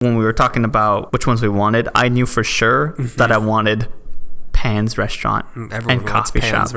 when we were talking about which ones we wanted, I knew for sure that I wanted Pann's restaurant and coffee shop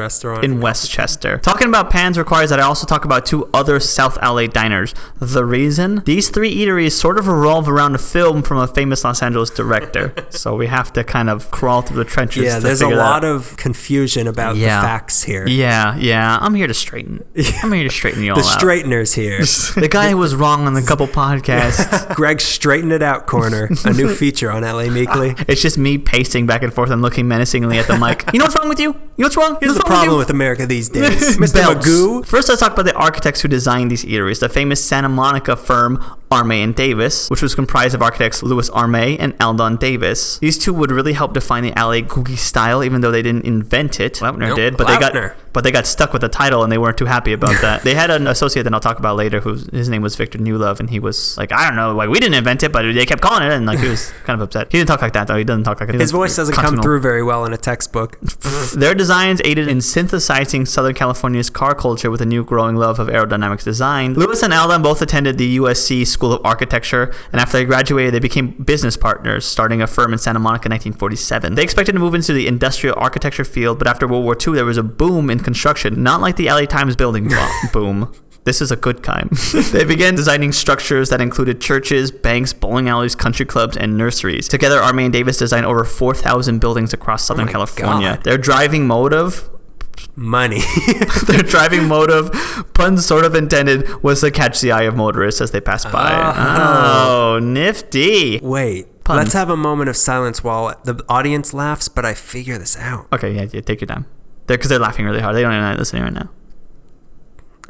in Westchester. Talking about Pann's requires that I also talk about 2 other South LA diners. The reason? These 3 eateries sort of revolve around a film from a famous Los Angeles director. So we have to kind of crawl through the trenches. Yeah, there's a lot of confusion about the facts here. Yeah. I'm here to straighten. I'm here to straighten you all out. The straightener's here. The guy who was wrong on the couple podcasts. Greg's Straighten It Out Corner, a new feature on LA Meekly. It's just me pacing back and forth and looking menacingly at the mic. You know what's wrong with you? You know what's wrong? Here's the problem with America these days. Mr. Magoo. First, let's talk about the architects who designed these eateries. The famous Santa Monica firm Arme and Davis, which was comprised of architects Louis Arme and Aldon Davis. These 2 would really help define the LA Googie style, even though they didn't invent it. Lautner did, but they got stuck with the title and they weren't too happy about that. They had an associate that I'll talk about later, his name was Victor Newlove, and he was like, I don't know, like we didn't invent it, but they kept calling it, and like he was kind of upset. He didn't talk like that though. He doesn't talk like that. His voice doesn't come through very well in a textbook. Their designs aided in synthesizing Southern California's car culture with a new growing love of aerodynamics design. Louis and Aldon both attended the USC School of Architecture, and after they graduated, they became business partners, starting a firm in Santa Monica in 1947. They expected to move into the industrial architecture field, but after World War II, there was a boom in construction, not like the LA Times building boom. This is a good kind. They began designing structures that included churches, banks, bowling alleys, country clubs, and nurseries. Together, Arme and Davis designed over 4,000 buildings across Southern California. God. Their driving motive... money. Their driving motive, pun sort of intended, was to catch the eye of motorists as they passed by. Oh, nifty. Wait, Puns. Let's have a moment of silence while the audience laughs, but I figure this out. Okay, yeah, take your time. Because they're laughing really hard. They don't even know listening right now.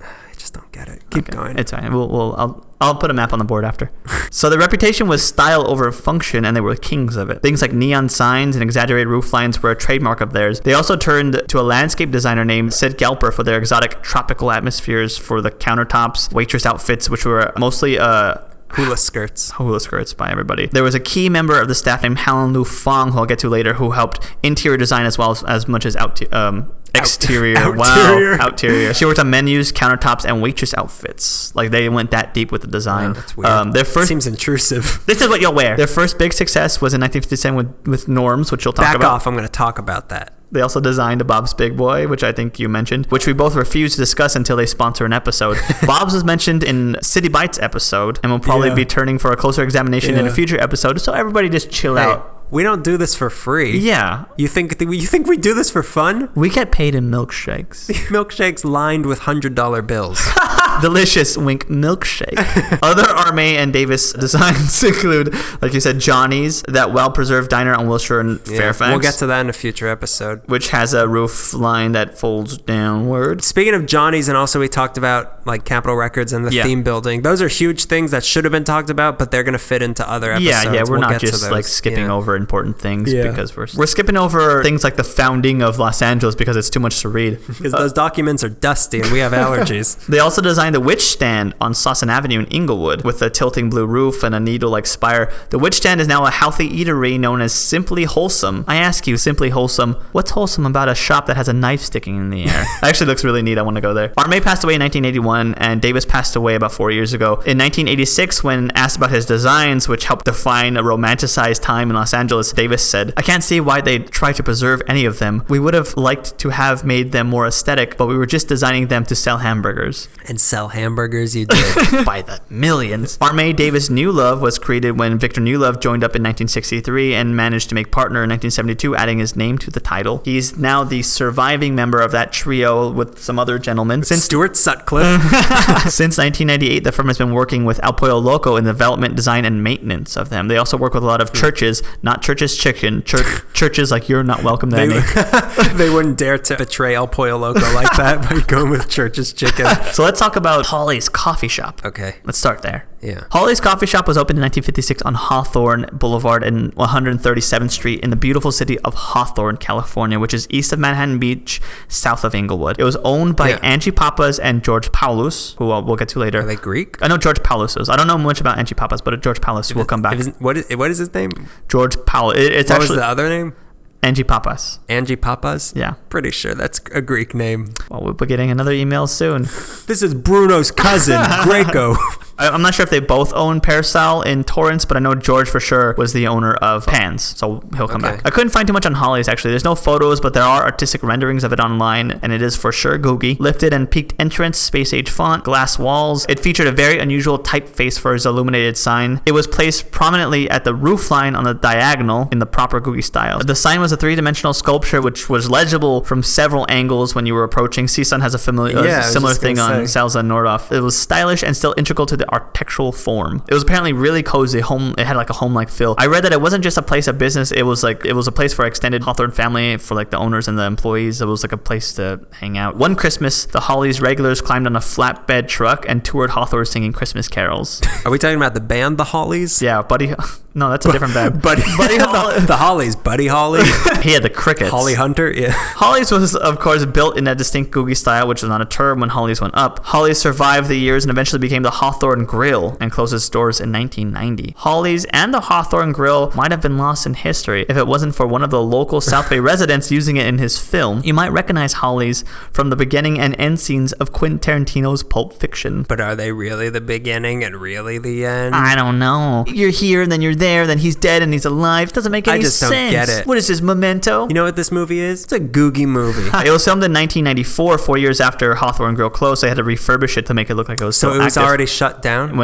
I just don't get it. Keep going. It's fine. I'll put a map on the board after. So their reputation was style over function, and they were kings of it. Things like neon signs and exaggerated roof lines were a trademark of theirs. They also turned to a landscape designer named Sid Galper for their exotic tropical atmospheres for the countertops, waitress outfits, which were mostly hula skirts by everybody. There was a key member of the staff named Helen Lu Fong, who I'll get to later, who helped interior design as well as much as exterior. Outerior. She worked on menus, countertops, and waitress outfits. Like they went that deep with the design. Wow, that's weird. Their first seems intrusive. This is what you'll wear. Their first big success was in 1957 with Norms, which you'll talk about. Back off. I'm going to talk about that. They also designed a Bob's Big Boy, which I think you mentioned, which we both refused to discuss until they sponsor an episode. Bob's was mentioned in City Bites episode and will probably be turning for a closer examination in a future episode. So everybody just chill out. We don't do this for free. Yeah. You think we do this for fun? We get paid in milkshakes. Milkshakes lined with $100 bills. Delicious wink milkshake. Other Arme and Davis designs include, like you said, Johnny's, that well-preserved diner on Wilshire and Fairfax. We'll get to that in a future episode. Which has a roof line that folds downward. Speaking of Johnny's, and also we talked about like Capitol Records and the theme building. Those are huge things that should have been talked about, but they're going to fit into other episodes. Yeah, we're not just like skipping over important things because we're skipping over things like the founding of Los Angeles because it's too much to read. Because those documents are dusty and we have allergies. They also designed the Witch Stand on Slauson Avenue in Inglewood with a tilting blue roof and a needle-like spire. The Witch Stand is now a healthy eatery known as Simply Wholesome. I ask you, Simply Wholesome, what's wholesome about a shop that has a knife sticking in the air? It actually looks really neat. I want to go there. Arme passed away in 1981 and Davis passed away about 4 years ago. In 1986, when asked about his designs, which helped define a romanticized time in Los Angeles, Davis said, "I can't see why they'd try to preserve any of them. We would have liked to have made them more aesthetic, but we were just designing them to sell hamburgers." And sell hamburgers you did. By the millions. Arme Davis Newlove was created when Victor Newlove joined up in 1963 and managed to make partner in 1972, adding his name to the title. He's now the surviving member of that trio with some other gentlemen. Since Stuart Sutcliffe. Since 1998, the firm has been working with El Pollo Loco in the development, design, and maintenance of them. They also work with a lot of churches, not Church's Chicken, churches like You're Not Welcome to Any. They wouldn't dare to betray El Pollo Loco like that by going with Church's Chicken. So let's talk about Holly's Coffee Shop. Okay. Let's start there. Yeah. Holly's Coffee Shop was opened in 1956 on Hawthorne Boulevard and 137th Street in the beautiful city of Hawthorne, California, which is east of Manhattan Beach, south of Inglewood. It was owned by Angie Papas and George Paulus, who we'll get to later. Are they Greek? I know George Paulus is. I don't know much about Angie Papas, but George Paulus will come back. What is his name? George Paulus. What was the other name? Angie Papas. Angie Papas? Yeah. Pretty sure that's a Greek name. Well, we'll be getting another email soon. This is Bruno's cousin, Greco. I'm not sure if they both own Peristyle in Torrance, but I know George for sure was the owner of Pann's, so he'll come back. I couldn't find too much on Holly's, actually. There's no photos, but there are artistic renderings of it online, and it is for sure Googie. Lifted and peaked entrance, space-age font, glass walls. It featured a very unusual typeface for his illuminated sign. It was placed prominently at the roofline on the diagonal in the proper Googie style. The sign was a three-dimensional sculpture, which was legible from several angles when you were approaching. CSUN has a similar thing on Salza and Nordhoff. It was stylish and still integral to the architectural form. It was apparently really cozy. It had like a home-like feel. I read that it wasn't just a place of business. It was a place for extended Hawthorne family, for like the owners and the employees. It was like a place to hang out. One Christmas, the Hollies regulars climbed on a flatbed truck and toured Hawthorne singing Christmas carols. Are we talking about the band, the Hollies? Yeah, Buddy. No, that's a different band. Buddy Holly. The Hollies. Buddy Holly. He had the Crickets. Holly Hunter, yeah. Hollies was, of course, built in that distinct Googie style, which was not a term when Hollies went up. Hollies survived the years and eventually became the Hawthorne Grill and closed its doors in 1990. Hollies and the Hawthorne Grill might have been lost in history if it wasn't for one of the local South Bay residents using it in his film. You might recognize Hollies from the beginning and end scenes of Quentin Tarantino's Pulp Fiction. But are they really the beginning and really the end? I don't know. You're here, then you're there, then he's dead and he's alive. Doesn't make any sense. I just don't get it. What is this, Memento? You know what this movie is? It's a Googie movie. It was filmed in 1994, 4 years after Hawthorne Grill closed. They had to refurbish it to make it look like it was so still it was active. already shut down?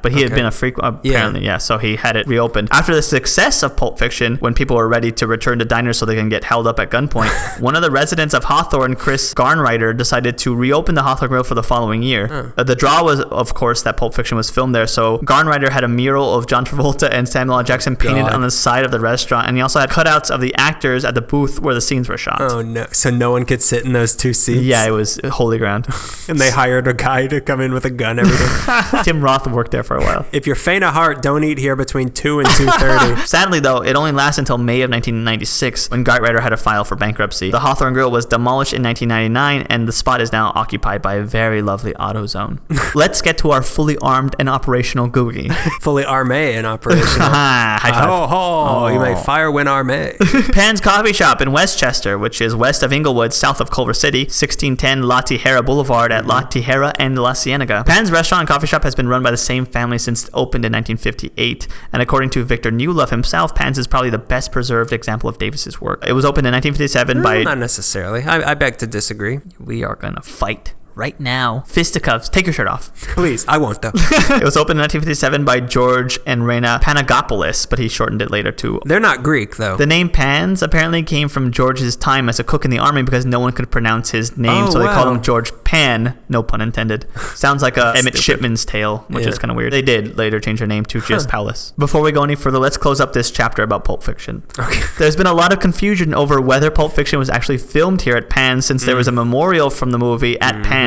But he had been a frequent, apparently, so he had it reopened. After the success of Pulp Fiction, when people were ready to return to diners so they can get held up at gunpoint, one of the residents of Hawthorne, Chris Garnreiter, decided to reopen the Hawthorne Grill for the following year. The draw was, of course, that Pulp Fiction was filmed there, so Garnreiter had a mural of John Travolta and Samuel L. Jackson painted on the side of the restaurant, and he also had cutouts of the actors at the booth where the scenes were shot. Oh no! So no one could sit in those two seats? Yeah, it was holy ground. And they hired a guy to come in with a gun every day. Tim Roth worked there for a while. If you're faint of heart, don't eat here between 2 and 2:30. Sadly, though, it only lasted until May of 1996 when Garnreiter had to file for bankruptcy. The Hawthorne Grill was demolished in 1999, and the spot is now occupied by a very lovely AutoZone. Let's get to our fully armed and operational Googie. Fully armé and operational. High five. Oh, you may fire when armé. Pann's Coffee Shop in Westchester, which is west of Inglewood, south of Culver City, 1610 La Tijera Boulevard at La Tijera and La Cienega. Pann's restaurant and coffee shop has been run by the same family since it opened in 1958, and according to Victor Newlove himself, Pann's is probably the best preserved example of Davis's work. It was opened in 1957 by... Not necessarily. I beg to disagree. We are gonna fight right now. Fisticuffs. Take your shirt off. Please. I won't, though. It was opened in 1957 by George and Reina Panagopoulos, but he shortened it later to... They're not Greek, though. The name Pann's apparently came from George's time as a cook in the army because no one could pronounce his name, so they called him George Pann, no pun intended. Sounds like a Emmett Shipman's tale, which is kind of weird. They did later change their name to just Paulus. Before we go any further, let's close up this chapter about Pulp Fiction. Okay. There's been a lot of confusion over whether Pulp Fiction was actually filmed here at Pann's, since there was a memorial from the movie at Pann's.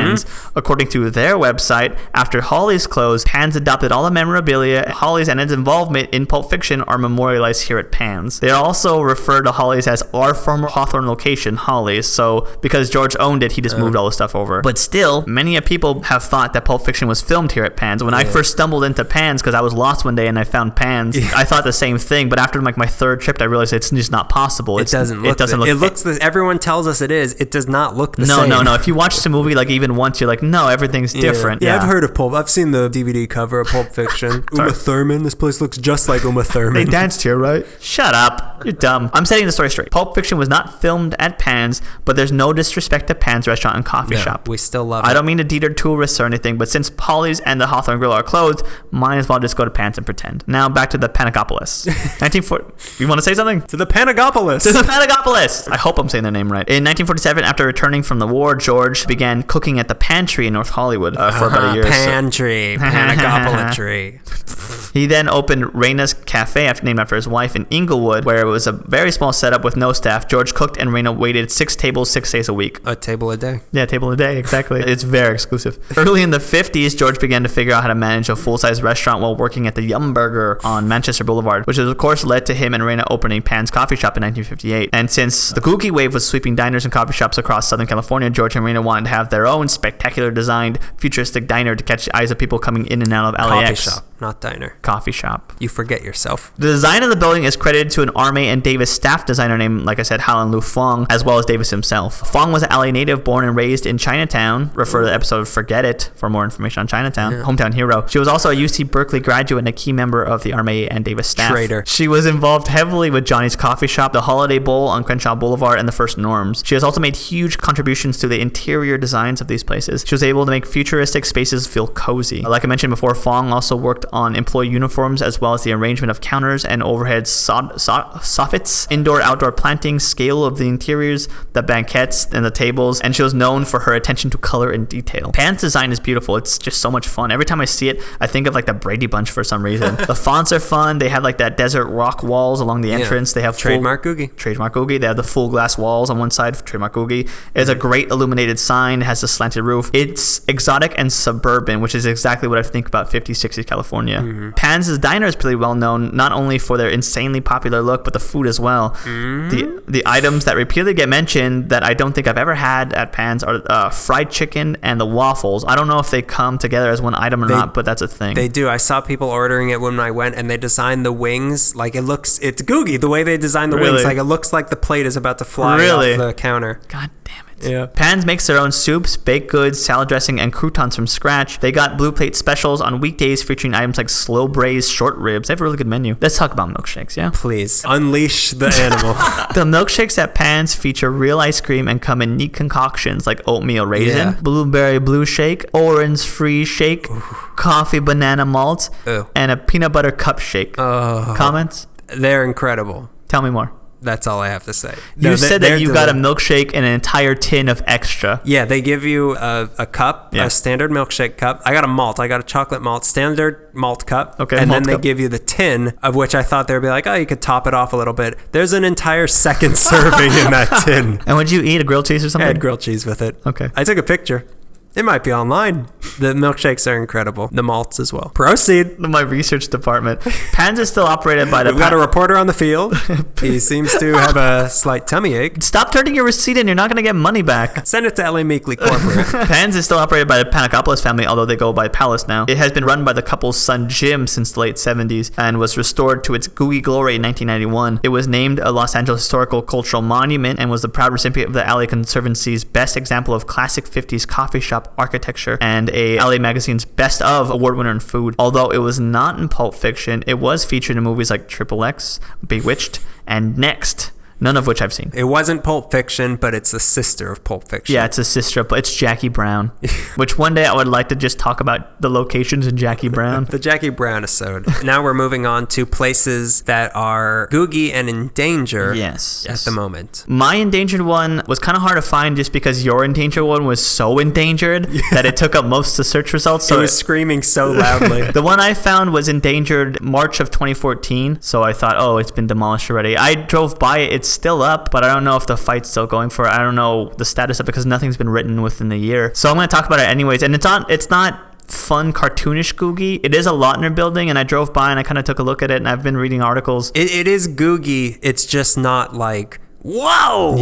According to their website, after Holly's closed, Pann's adopted all the memorabilia. Holly's and its involvement in Pulp Fiction are memorialized here at Pann's. They also refer to Holly's as our former Hawthorne location, Holly's. So because George owned it, he just moved all the stuff over. But still, many people have thought that Pulp Fiction was filmed here at Pann's. When I first stumbled into Pann's, because I was lost one day and I found Pann's, I thought the same thing. But after like my third trip, I realized it's just not possible. It doesn't look. It looks. Everyone tells us it is. It does not look the same. No. If you watch the movie like even once, you're like, no, everything's different. Yeah, I've heard of Pulp. I've seen the DVD cover of Pulp Fiction. Uma Thurman. This place looks just like Uma Thurman. They danced here, right? Shut up. You're dumb. I'm setting the story straight. Pulp Fiction was not filmed at Pann's, but there's no disrespect to Pann's restaurant and coffee shop. We still love it. I don't mean to deter tourists or anything, but since Polly's and the Hawthorne Grill are closed, might as well just go to Pann's and pretend. Now back to the Panagopoulos. 1940. You want to say something? To the Panagopoulos. To the Panagopoulos. I hope I'm saying their name right. In 1947, after returning from the war, George began cooking at the Pantry in North Hollywood for about a year. Pantry. Panagopoulos. He then opened Reina's Cafe, named after his wife, in Inglewood, where it was a very small setup with no staff. George cooked and Reina waited 6 tables, 6 days a week. A table a day. Yeah, table a day, exactly. It's very exclusive. Early in the 50s, George began to figure out how to manage a full-size restaurant while working at the Yum Burger on Manchester Boulevard, which of course led to him and Reina opening Pann's Coffee Shop in 1958. And since the Googie wave was sweeping diners and coffee shops across Southern California, George and Reina wanted to have their own spectacular designed, futuristic diner to catch the eyes of people coming in and out of LAX. Coffee shop. not diner. Coffee shop. You forget yourself. The design of the building is credited to an Arme and Davis staff designer named, like I said, Howlin' Lu Fong, as well as Davis himself. Fong was an LA native born and raised in Chinatown. Refer to the episode Forget It for more information on Chinatown. Yeah. Hometown hero. She was also a UC Berkeley graduate and a key member of the Arme and Davis staff. Traitor. She was involved heavily with Johnny's Coffee Shop, the Holiday Bowl on Crenshaw Boulevard, and the First Norms. She has also made huge contributions to the interior designs of these places. She was able to make futuristic spaces feel cozy. Like I mentioned before, Fong also worked on employee uniforms as well as the arrangement of counters and overhead soffits, indoor-outdoor planting, scale of the interiors, the banquettes, and the tables, and she was known for her attention to color and detail. Pann's design is beautiful. It's just so much fun. Every time I see it, I think of like the Brady Bunch for some reason. The fonts are fun. They have like that desert rock walls along the entrance. They have trademark Googie. Trademark Googie. They have the full glass walls on one side for trademark Googie. It's a great illuminated sign. It has a slanted roof. It's exotic and suburban, which is exactly what I think about 50s, 60s California. Pann's diner is pretty well known, not only for their insanely popular look, but the food as well. The items that repeatedly get mentioned that I don't think I've ever had at Pann's are fried chicken and the waffles. I don't know if they come together as one item or not, but that's a thing. They do. I saw people ordering it when I went, and they designed the wings like it's Googie the way they designed the wings. Like it looks like the plate is about to fly off the counter. God damn it. Yeah. Pann's makes their own soups, baked goods, salad dressing, and croutons from scratch. They got blue plate specials on weekdays featuring items like slow braised short ribs. They have a really good menu. Let's talk about milkshakes, yeah? Please. Unleash the animal. The milkshakes at Pann's feature real ice cream and come in neat concoctions like oatmeal raisin, blueberry blue shake, orange free shake, coffee banana malt, and a peanut butter cup shake. Comments? They're incredible. Tell me more. That's all I have to say. You said that you got a milkshake and an entire tin of extra. Yeah, they give you a cup, a standard milkshake cup. I got a malt. I got a chocolate malt, standard malt cup. Okay, and then they give you the tin, of which I thought they would be like, oh, you could top it off a little bit. There's an entire second serving in that tin. And would you eat a grilled cheese or something? I had grilled cheese with it. Okay. I took a picture. It might be online. The milkshakes are incredible. The malts as well. Proceed. My research department. Pann's is still operated by the... We've got a reporter on the field. He seems to have a slight tummy ache. Stop turning your receipt in. You're not going to get money back. Send it to LA Meekley Corporate. Pann's is still operated by the Panagopoulos family, although they go by Palace now. It has been run by the couple's son Jim since the late 70s and was restored to its gooey glory in 1991. It was named a Los Angeles Historical Cultural Monument and was the proud recipient of the LA Conservancy's Best Example of Classic 50s Coffee Shop Architecture and a LA Magazine's Best of Award winner in food. Although it was not in Pulp Fiction, it was featured in movies like Triple X, Bewitched, and Next. None of which I've seen. It wasn't Pulp Fiction, but it's the sister of Pulp Fiction. Yeah, it's a sister of... It's Jackie Brown. Which one day I would like to just talk about the locations in Jackie Brown. The Jackie Brown episode. Now we're moving on to places that are Googie and in danger at the moment. My endangered one was kind of hard to find just because your endangered one was so endangered that it took up most of the search results. So it was screaming so loudly. The one I found was endangered March of 2014. So I thought, oh, it's been demolished already. I drove by it. It's still up, but I don't know if the fight's still going for it. I don't know the status of it because nothing's been written within the year. So I'm going to talk about it anyways. And it's not fun cartoonish Googie. It is a Lautner building, and I drove by and I kind of took a look at it, and I've been reading articles. It is Googie. It's just not like, whoa,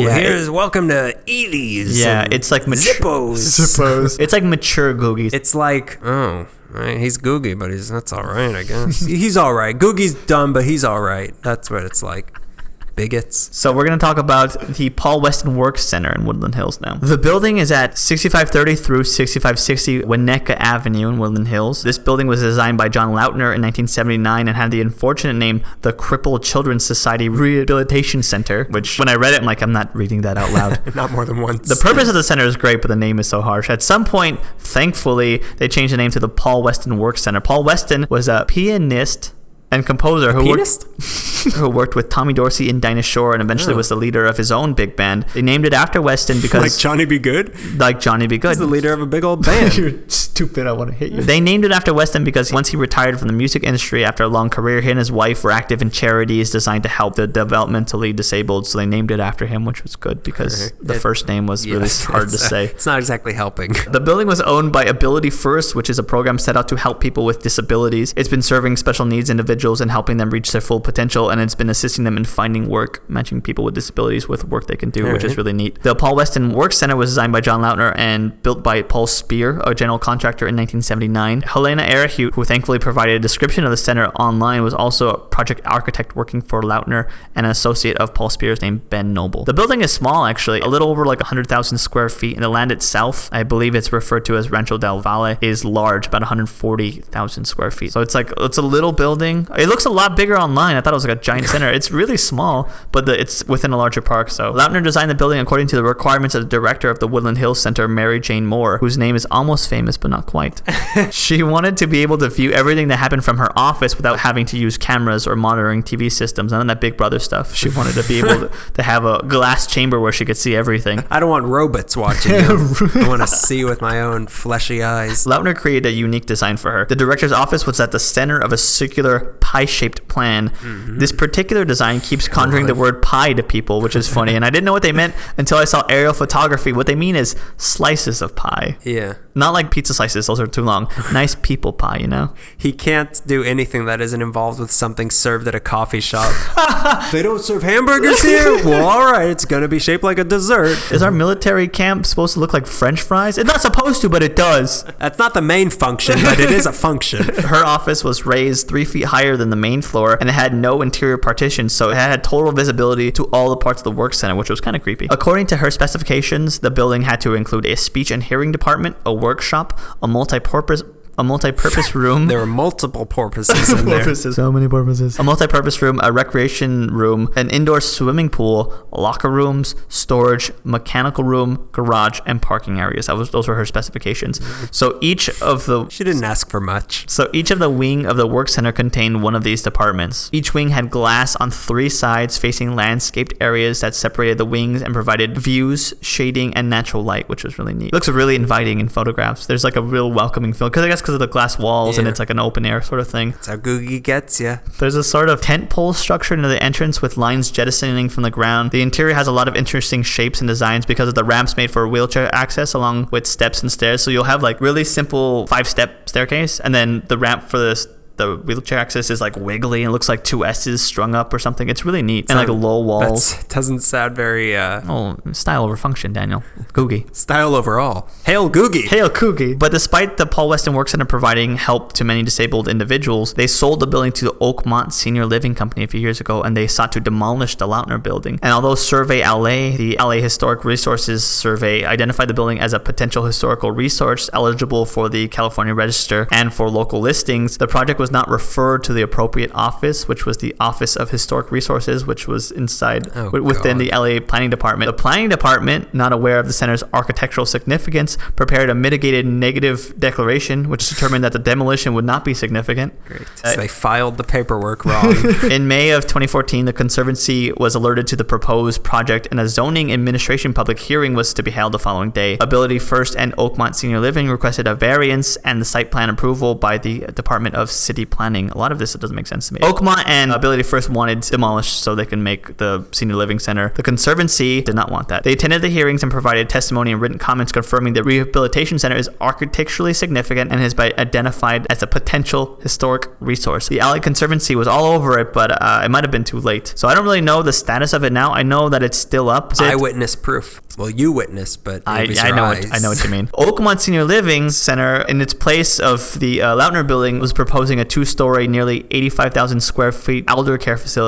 welcome to Edie's. Yeah, it's like Zippos. It's like mature Googies. It's like, oh, right, he's Googie, but that's all right, I guess. He's all right. Googie's dumb, but he's all right. That's what it's like. Bigots. So we're going to talk about the Paul Weston Works Center in Woodland Hills now. The building is at 6530 through 6560 Winnetka Avenue in Woodland Hills. This building was designed by John Lautner in 1979 and had the unfortunate name the Crippled Children's Society Rehabilitation Center, which when I read it, I'm like, I'm not reading that out loud. Not more than once. The purpose of the center is great, but the name is so harsh. At some point, thankfully, they changed the name to the Paul Weston Works Center. Paul Weston was a pianist and composer who worked with Tommy Dorsey in Dinah Shore and eventually was the leader of his own big band. They named it after Weston because... Like Johnny B. Good? Like Johnny B. Good. He's the leader of a big old band. You're stupid. I want to hit you. They named it after Weston because once he retired from the music industry after a long career, he and his wife were active in charities designed to help the developmentally disabled, so they named it after him, which was good because the first name was really hard to say. It's not exactly helping. The building was owned by Ability First, which is a program set out to help people with disabilities. It's been serving special needs individuals and helping them reach their full potential, and it's been assisting them in finding work, matching people with disabilities with work they can do, which is really neat. The Paul Weston Work Center was designed by John Lautner and built by Paul Spear, a general contractor, in 1979. Helena Arahute, who thankfully provided a description of the center online, was also a project architect working for Lautner and an associate of Paul Spear's named Ben Noble. The building is small, actually, a little over like 100,000 square feet, and the land itself, I believe it's referred to as Rancho del Valle, is large, about 140,000 square feet. So it's a little building. It looks a lot bigger online. I thought it was like a giant center. It's really small, but it's within a larger park. So Lautner designed the building according to the requirements of the director of the Woodland Hills Center, Mary Jane Moore, whose name is almost famous, but not quite. She wanted to be able to view everything that happened from her office without having to use cameras or monitoring TV systems. None of that Big Brother stuff. She wanted to be able to have a glass chamber where she could see everything. I don't want robots watching you. I want to see with my own fleshy eyes. Lautner created a unique design for her. The director's office was at the center of a circular pie-shaped plan. Mm-hmm. This particular design keeps conjuring the word pie to people, which is funny, and I didn't know what they meant until I saw aerial photography. What they mean is slices of pie. Yeah. Not like pizza slices, those are too long. Nice people pie, you know? He can't do anything that isn't involved with something served at a coffee shop. They don't serve hamburgers here? Well, all right, it's going to be shaped like a dessert. Is our military camp supposed to look like French fries? It's not supposed to, but it does. That's not the main function, but it is a function. Her office was raised 3 feet higher than the main floor, and it had no interior partitions, so it had total visibility to all the parts of the work center, which was kind of creepy. According to her specifications, the building had to include a speech and hearing department, a workshop, a multi-purpose room. There were multiple purposes in there. So many purposes. A multi-purpose room, a recreation room, an indoor swimming pool, locker rooms, storage, mechanical room, garage, and parking areas. Those were her specifications. So each of the... She didn't ask for much. So each of the wing of the work center contained one of these departments. Each wing had glass on 3 sides facing landscaped areas that separated the wings and provided views, shading, and natural light, which was really neat. It looks really inviting in photographs. There's like a real welcoming feel. Because I guess because of the glass walls, and it's like an open air sort of thing. That's how Googie gets you. There's a sort of tent pole structure into the entrance with lines jettisoning from the ground. The interior has a lot of interesting shapes and designs because of the ramps made for wheelchair access along with steps and stairs. So you'll have like really simple 5-step staircase, and then the ramp for the wheelchair access is like wiggly and looks like 2 S's strung up or something. It's really neat. And like low walls. That doesn't sound very... style over function, Daniel. Googie. Style overall. Hail Googie. Hail Googie. But despite the Paul Weston Work Center providing help to many disabled individuals, they sold the building to the Oakmont Senior Living Company a few years ago, and they sought to demolish the Lautner building. And although Survey LA, the LA Historic Resources Survey, identified the building as a potential historical resource eligible for the California Register and for local listings, the project was not referred to the appropriate office, which was the Office of Historic Resources, which was within the LA Planning Department. The Planning Department, not aware of the center's architectural significance, prepared a mitigated negative declaration, which determined that the demolition would not be significant. Great. So they filed the paperwork wrong. In May of 2014, the Conservancy was alerted to the proposed project, and a zoning administration public hearing was to be held the following day. Ability First and Oakmont Senior Living requested a variance and the site plan approval by the Department of City Planning. A lot of this doesn't make sense to me. Oakmont and Ability First wanted demolished so they can make the Senior Living Center. The Conservancy did not want that. They attended the hearings and provided testimony and written comments confirming the rehabilitation center is architecturally significant and has been identified as a potential historic resource. The LA Conservancy was all over it, but it might have been too late. So I don't really know the status of it now. I know that it's still up. Eyewitness proof. Well, you witnessed, but I know what you mean. Oakmont Senior Living Center, in its place of the Lautner building, was proposing a 2-story, nearly 85,000 square feet elder care facility